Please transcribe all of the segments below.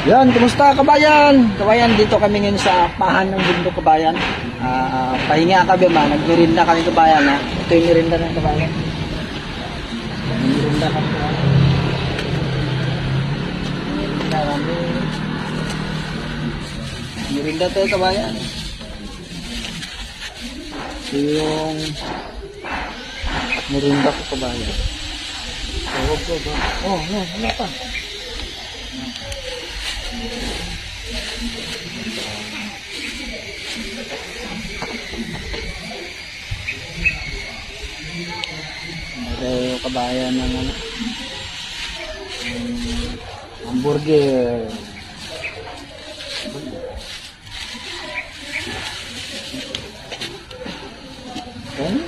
Yan, kumusta kabayan? Kabayan, dito kami ngayon sa pahan ng bundok kabayan. Pahinga kami ba? Nagmirinda kami kabayan ha. Ito yung mirinda ng kabayan. Mirinda kami kabayan. Mirinda kami. Mirinda tayo kabayan. Ito yung mirinda ko kabayan. Oh, ano pa? Ito kabayan ng ano, hamburger. Okay?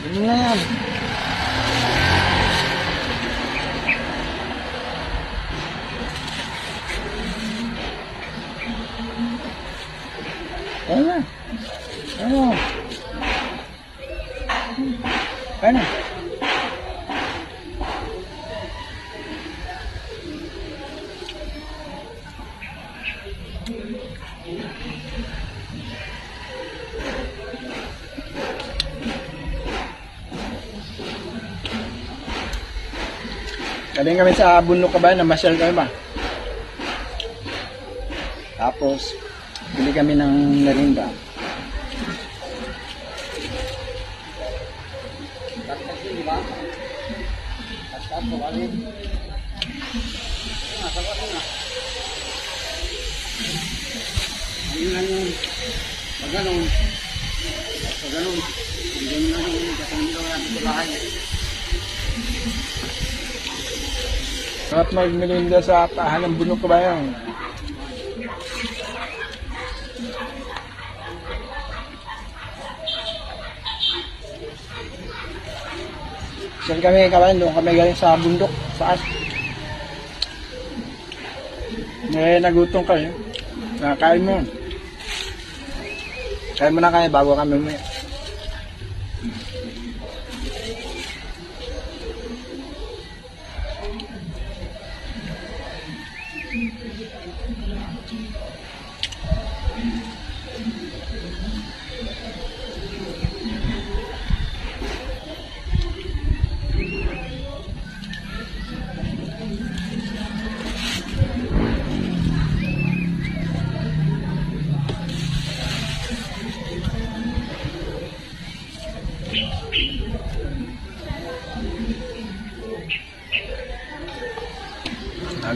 Ano na yan? Ano? Ano? Ano? Galing kami sa bundok kabayan, namasyal kami ba? Tapos, bili kami ng merinda. At magmerinda sa pahan ng bundok kabayan. Saan kami kabayan, doon kami galing sa bundok, sa as. Nagutom kayo. Kain mo. Kain mo na kayo bago kami umaya.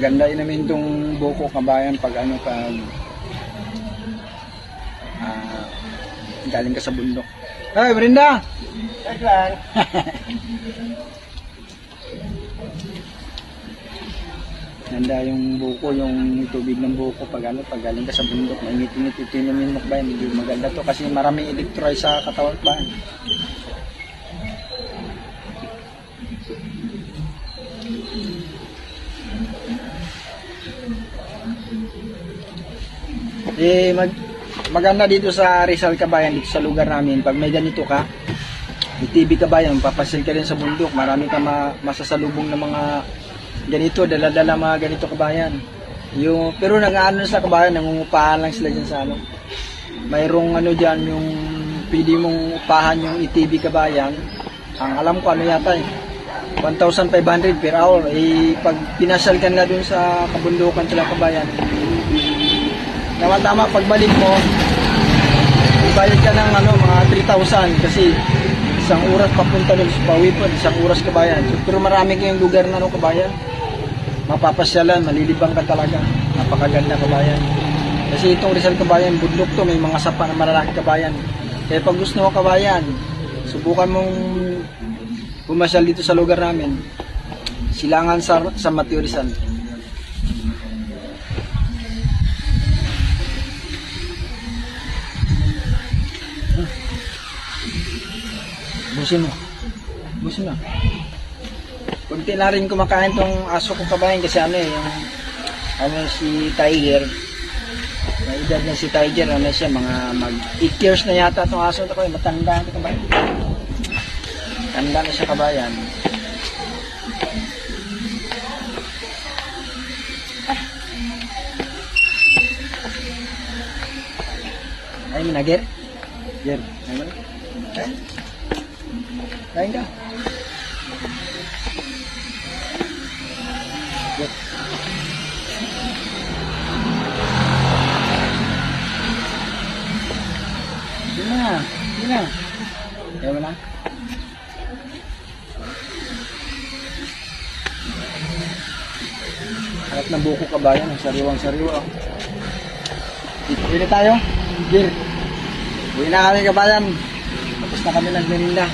Maganda namin itong buko kabayan pag galing ka sa bundok. Ay, Brenda! Check lang. Ganda yung buko, yung tubig ng buko pag galing ka sa bundok. Mainit-init ito yung minok ba? Medyo maganda to kasi maraming electrolyte sa katawan ba? Maganda dito sa Rizal kabayan, dito sa lugar namin, pag may ganito ka, may TV kabayan, papasil ka rin sa bundok, marami ka masasalubong ng mga ganito, dala-dala mga ganito kabayan. Pero nag-ano sa kabayan, nangungupahan lang sila dyan sa ano. Mayroong ano dyan, yung pwede mong upahan yung ETV kabayan, ang alam ko ano yata 1,500 per hour. Pag pinasal ka na dun sa kabundukan sila kabayan, tama-tama pagbalik mo, ibayad ka ng mga 3,000 kasi isang oras papunta doon sa pauwi po, isang oras kabayan. Pero marami kayong lugar na kabayan, mapapasyalan, malilibang ka talaga, napakaganda kabayan. Kasi itong Rizal kabayan, budlok to, may mga sapa na malalaki kabayan. Kaya pag gusto mo kabayan, subukan mong pumasyal dito sa lugar namin, Silangan sa Mateo Rizal. Busin mo. Busin mo. Kunti na rin kumakain tong aso ko kabayan kasi si Tiger. May edad na si Tiger, siya, mga mag 8 years na yata tong aso ko, matanda na kabayan. Tanda na siya kabayan. Kain mo na, Ger? Ger, kain mo na. Kain. Kain ka. Ger. Sige na. Sige na. Kain mo na. Harap ng buko kabayan, ang sariwang-sariwa. Uwi na tayo. Gir. Uwi na kami kabayan. Tapos na kami nagmerinda.